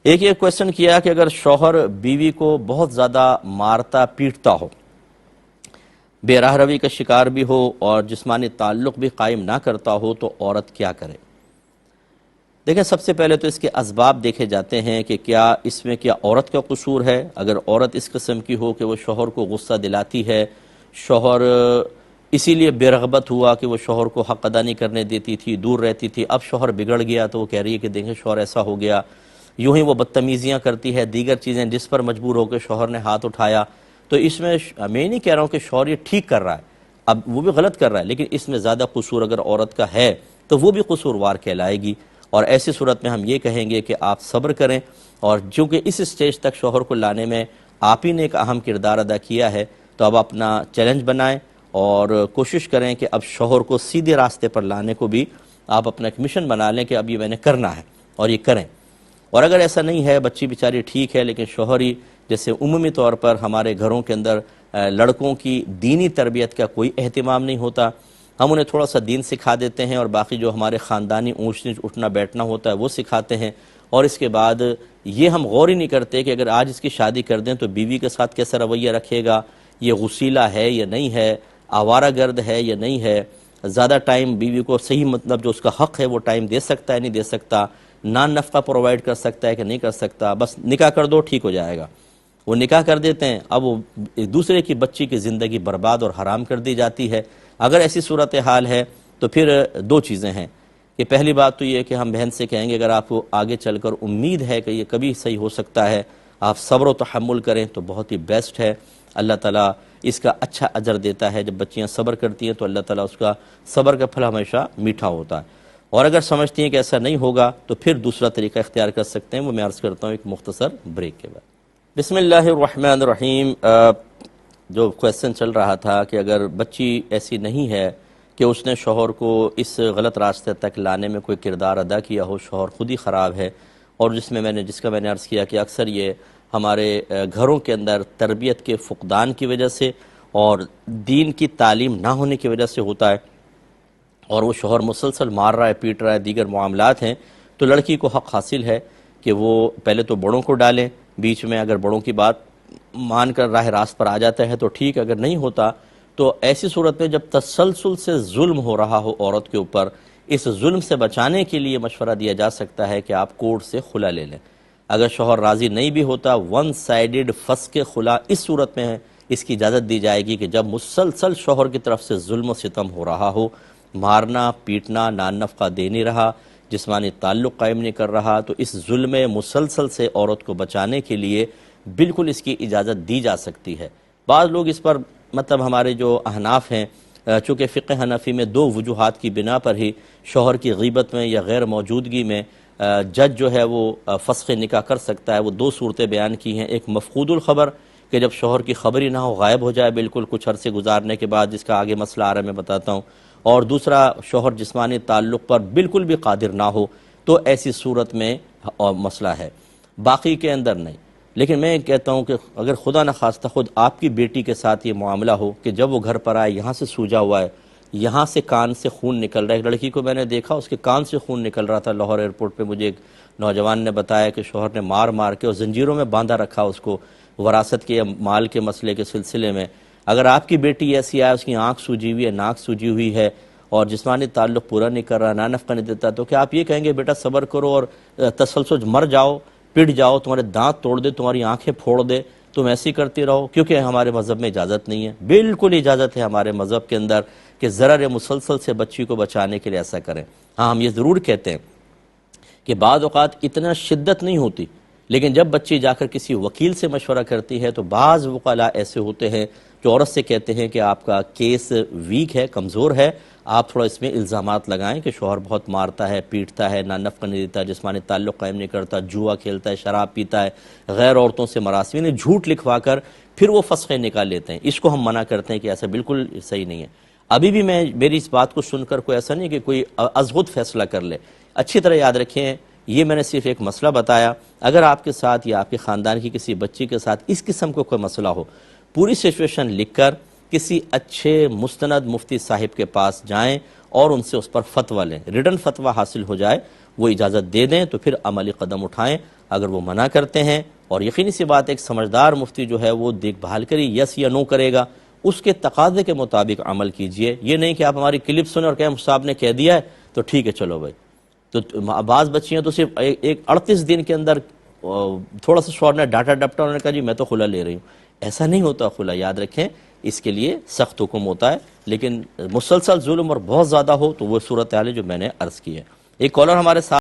ایک یہ کویسچن کیا کہ اگر شوہر بیوی کو بہت زیادہ مارتا پیٹتا ہو، بے راہ روی کا شکار بھی ہو اور جسمانی تعلق بھی قائم نہ کرتا ہو تو عورت کیا کرے؟ دیکھیں، سب سے پہلے تو اس کے اسباب دیکھے جاتے ہیں کہ کیا اس میں کیا عورت کا قصور ہے۔ اگر عورت اس قسم کی ہو کہ وہ شوہر کو غصہ دلاتی ہے، شوہر اسی لیے بے رغبت ہوا کہ وہ شوہر کو حق ادا نہیں کرنے دیتی تھی، دور رہتی تھی، اب شوہر بگڑ گیا تو وہ کہہ رہی ہے کہ دیکھیں شوہر ایسا ہو گیا، یوں ہی وہ بدتمیزیاں کرتی ہے، دیگر چیزیں جس پر مجبور ہو کے شوہر نے ہاتھ اٹھایا، تو اس میں میں نہیں کہہ رہا ہوں کہ شوہر یہ ٹھیک کر رہا ہے، اب وہ بھی غلط کر رہا ہے، لیکن اس میں زیادہ قصور اگر عورت کا ہے تو وہ بھی قصوروار کہلائے گی، اور ایسی صورت میں ہم یہ کہیں گے کہ آپ صبر کریں، اور چونکہ اس سٹیج تک شوہر کو لانے میں آپ ہی نے ایک اہم کردار ادا کیا ہے، تو اب اپنا چیلنج بنائیں اور کوشش کریں کہ اب شوہر کو سیدھے راستے پر لانے کو بھی آپ اپنا ایک مشن بنا لیں کہ اب یہ میں نے کرنا ہے اور یہ کریں۔ اور اگر ایسا نہیں ہے، بچی بیچاری ٹھیک ہے لیکن شوہر ہی، جیسے عمومی طور پر ہمارے گھروں کے اندر لڑکوں کی دینی تربیت کا کوئی اہتمام نہیں ہوتا، ہم انہیں تھوڑا سا دین سکھا دیتے ہیں اور باقی جو ہمارے خاندانی اونچ نیچ اٹھنا بیٹھنا ہوتا ہے وہ سکھاتے ہیں، اور اس کے بعد یہ ہم غور ہی نہیں کرتے کہ اگر آج اس کی شادی کر دیں تو بیوی کے ساتھ کیسا رویہ رکھے گا، یہ غسیلہ ہے یا نہیں ہے، آوارہ گرد ہے یا نہیں ہے، زیادہ ٹائم بیوی کو صحیح مطلب جو اس کا حق ہے وہ ٹائم دے سکتا ہے نہیں دے سکتا، نان نفقہ پرووائڈ کر سکتا ہے کہ نہیں کر سکتا، بس نکاح کر دو ٹھیک ہو جائے گا۔ وہ نکاح کر دیتے ہیں، اب وہ ایک دوسرے کی بچی کی زندگی برباد اور حرام کر دی جاتی ہے۔ اگر ایسی صورتحال ہے تو پھر دو چیزیں ہیں کہ پہلی بات تو یہ کہ ہم بہن سے کہیں گے اگر آپ کو آگے چل کر امید ہے کہ یہ کبھی صحیح ہو سکتا ہے، آپ صبر و تحمل کریں تو بہت ہی بیسٹ ہے، اللہ تعالیٰ اس کا اچھا اجر دیتا ہے، جب بچیاں صبر کرتی ہیں تو اللہ تعالیٰ اس کا صبر کا پھل ہمیشہ میٹھا ہوتا ہے، اور اگر سمجھتی ہیں کہ ایسا نہیں ہوگا تو پھر دوسرا طریقہ اختیار کر سکتے ہیں، وہ میں عرض کرتا ہوں ایک مختصر بریک کے بعد۔ بسم اللہ الرحمن الرحیم۔ جو کویسچن چل رہا تھا کہ اگر بچی ایسی نہیں ہے کہ اس نے شوہر کو اس غلط راستے تک لانے میں کوئی کردار ادا کیا ہو، شوہر خود ہی خراب ہے، اور جس کا میں نے عرض کیا کہ اکثر یہ ہمارے گھروں کے اندر تربیت کے فقدان کی وجہ سے اور دین کی تعلیم نہ ہونے کی وجہ سے ہوتا ہے، اور وہ شوہر مسلسل مار رہا ہے، پیٹ رہا ہے، دیگر معاملات ہیں، تو لڑکی کو حق حاصل ہے کہ وہ پہلے تو بڑوں کو ڈالیں بیچ میں، اگر بڑوں کی بات مان کر راہ راست پر آ جاتا ہے تو ٹھیک، اگر نہیں ہوتا تو ایسی صورت میں جب تسلسل سے ظلم ہو رہا ہو عورت کے اوپر، اس ظلم سے بچانے کے لیے مشورہ دیا جا سکتا ہے کہ آپ کورٹ سے خلا لے لیں۔ اگر شوہر راضی نہیں بھی ہوتا، ون سائیڈڈ فسخ خلا اس صورت میں ہے اس کی اجازت دی جائے گی کہ جب مسلسل شوہر کی طرف سے ظلم و ستم ہو رہا ہو، مارنا پیٹنا، نان نفقہ دے نہیں رہا، جسمانی تعلق قائم نہیں کر رہا، تو اس ظلم مسلسل سے عورت کو بچانے کے لیے بالکل اس کی اجازت دی جا سکتی ہے۔ بعض لوگ اس پر مطلب ہمارے جو احناف ہیں، چونکہ فقہ حنفی میں دو وجوہات کی بنا پر ہی شوہر کی غیبت میں یا غیر موجودگی میں جج جو ہے وہ فسخ نکاح کر سکتا ہے، وہ دو صورتیں بیان کی ہیں، ایک مفقود الخبر کہ جب شوہر کی خبر ہی نہ ہو، غائب ہو جائے بالکل کچھ عرصے گزارنے کے بعد، جس کا آگے مسئلہ آ رہا ہے میں بتاتا ہوں، اور دوسرا شوہر جسمانی تعلق پر بالکل بھی قادر نہ ہو، تو ایسی صورت میں مسئلہ ہے، باقی کے اندر نہیں۔ لیکن میں کہتا ہوں کہ اگر خدا نخواستہ خود آپ کی بیٹی کے ساتھ یہ معاملہ ہو کہ جب وہ گھر پر آئے یہاں سے سوجا ہوا ہے، یہاں سے کان سے خون نکل رہا ہے، ایک لڑکی کو میں نے دیکھا اس کے کان سے خون نکل رہا تھا لاہور ایئرپورٹ پہ، مجھے ایک نوجوان نے بتایا کہ شوہر نے مار مار کے اور زنجیروں میں باندھا رکھا اس کو وراثت کے یا مال کے مسئلے کے سلسلے میں۔ اگر آپ کی بیٹی ایسی آئے، اس کی آنکھ سوجی ہوئی ہے، ناک سوجی ہوئی ہے اور جسمانی تعلق پورا نہیں کر رہا، نان نفقہ نہیں دیتا، تو کیا آپ یہ کہیں گے بیٹا صبر کرو اور تسلسل مر جاؤ، پٹ جاؤ، تمہارے دانت توڑ دے، تمہاری آنکھیں پھوڑ دے، تم ایسی کرتی رہو؟ کیونکہ ہمارے مذہب میں اجازت نہیں ہے، بالکل اجازت ہے ہمارے مذہب کے اندر کہ ضرر مسلسل سے بچی کو بچانے کے لیے ایسا کریں۔ ہاں ہم یہ ضرور کہتے ہیں کہ بعض اوقات اتنا شدت نہیں ہوتی، لیکن جب بچی جا کر کسی وکیل سے مشورہ کرتی ہے تو بعض وکلاء ایسے ہوتے ہیں جو عورت سے کہتے ہیں کہ آپ کا کیس ویک ہے، کمزور ہے، آپ تھوڑا اس میں الزامات لگائیں کہ شوہر بہت مارتا ہے، پیٹتا ہے، نان نفقہ نہیں دیتا، جسمانی تعلق قائم نہیں کرتا، جوا کھیلتا ہے، شراب پیتا ہے، غیر عورتوں سے مراسم، یعنی جھوٹ لکھوا کر پھر وہ فسخ نکال لیتے ہیں۔ اس کو ہم منع کرتے ہیں کہ ایسا بالکل صحیح نہیں ہے۔ ابھی بھی میری اس بات کو سن کر کوئی ایسا نہیں کہ کوئی ازغد فیصلہ کر لے، اچھی طرح یاد رکھیں یہ میں نے صرف ایک مسئلہ بتایا، اگر آپ کے ساتھ یا آپ کے خاندان کی کسی بچی کے ساتھ اس قسم کو کوئی مسئلہ ہو، پوری سچویشن لکھ کر کسی اچھے مستند مفتی صاحب کے پاس جائیں اور ان سے اس پر فتویٰ لیں، ریٹن فتویٰ حاصل ہو جائے، وہ اجازت دے دیں تو پھر عملی قدم اٹھائیں. اگر وہ منع کرتے ہیں اور یقینی سی بات ایک سمجھدار مفتی جو ہے وہ دیکھ بھال کری یس یا نو کرے گا, اس کے تقاضے کے مطابق عمل کیجئے. یہ نہیں کہ آپ ہماری کلپ سنیں اور کہیں مفتی صاحب نے کہہ دیا ہے تو ٹھیک ہے چلو بھائی. تو بعض بچیاں تو صرف ایک 38 دن کے اندر تھوڑا سا شوہر نے ڈاٹا ڈپٹا, انہوں نے کہا جی میں تو خلا لے رہی ہوں. ایسا نہیں ہوتا خلا, یاد رکھیں اس کے لیے سخت حکم ہوتا ہے. لیکن مسلسل ظلم اور بہت زیادہ ہو تو وہ صورتحال ہے جو میں نے عرض کی ہے. ایک کالر ہمارے ساتھ